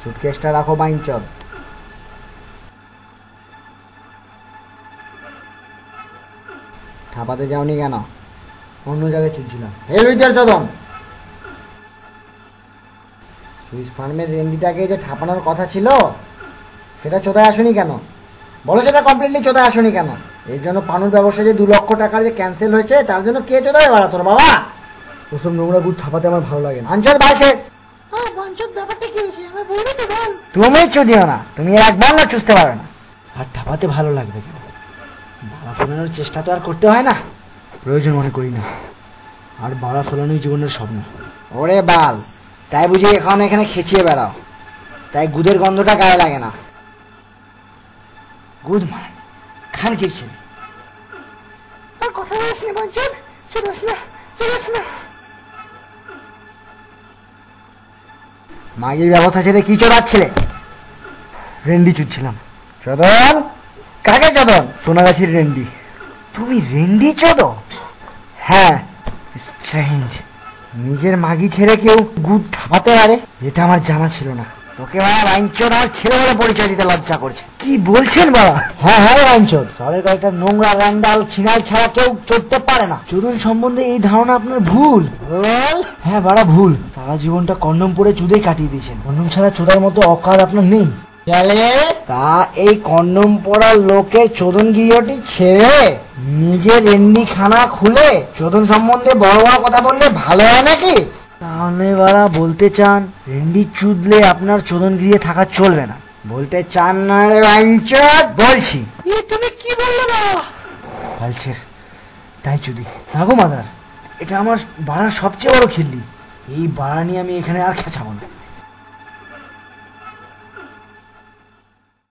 সুটকেসটা রাখো বাইঞ্চদ। ঠাপাতে যাওনি কেন? অন্য জায়গায় চুলছিলাম। হে লুইটার চদন, সুইস ফার্মের রেন্ডিটাকে যে ঠাপানোর কথা ছিল সেটা চোদায় আসনি কেন? বলো সেটা কমপ্লিটলি চোদায় আসনি কেন? এর জন্য পানুর ব্যবসা যে 2 লক্ষ টাকার যে ক্যান্সেল হয়েছে তার জন্য কে চোদায় বাড়া তোর বাবা? ওসব নোংরা গুড় ঠাপাতে আমার ভালো লাগে না। আঞ্চল বাইছে ব্যাপারটা কি হয়েছে আমি বলবো তো বল। তুমি চুদিও না, তুমি একবার না চুষতে পারো না। আর ঠাপাতে ভালো লাগবে কেন? বাড়া ফোলানোর চেষ্টা তো আর করতে হয় না, প্রয়োজন মনে করি না। আর বাড়া ফোলানোই জীবনের স্বপ্ন। ওরে বাল, তাই বুঝি এখন এখানে খেচিয়ে বেড়াও, তাই গুদের গন্ধটা গায়ে লাগে না? গুদ মান খান কি ছিল? কথা বলিস না বাঞ্চন, চলিস না, চলিস না। মাগির ব্যবস্থা ছেড়ে কি চড়াচ্ছিলে? রেন্ডি চুদছিলাম। চদন? কাকে চদন? সোনাগাছির রেন্ডি। তুমি রেন্ডি চোদো? হ্যাঁ। স্ট্রেঞ্জ, নিজের মাগি ছেড়ে কেউ গুদ ঠাপাতে পারে, এটা আমার জানা ছিল না। তোকে বাবা বাইঞ্চোদ আমার ছেলে বলে পরিচয় দিতে লজ্জা করছে। কি বলছেন বাবা? হ্যাঁ হ্যাঁ বাইঞ্চোদ, শহরের কয়েকটা নোংরা র্যান্ডাল ছিনাল ছাড়া কেউ চড়তে পারে না। চোদন সম্বন্ধে এই ধারণা আপনার ভুল। হ্যাঁ বাড়া ভুল। সারা জীবনটা কন্ডম পরে চুদেই কাটিয়ে দিয়েছেন। কন্ডম ছাড়া চোদার মতো অকাল আপনার নেই। তা এই কন্ডম পড়ার লোকের চোদন গিরিয়টি ছেড়ে নিজের রেন্ডি খানা খুলে চোদন সম্বন্ধে বড় বড় কথা বললে ভালো হয় নাকি? তাহলে বাড়া বলতে চান রেন্ডি চুদলে আপনার চোদন গিরিয়ে থাকা চলবে না? বলতে চান না রে বাইঞ্চোদ? বলছি। তুমি কি বললে বাবা? বলছে তাই চুদি না গো মাদার, এটা আমার বাড়ার সবচেয়ে বড় খিল্লি। এই বাড়া নিয়ে আমি এখানে আর খেঁচাবো না।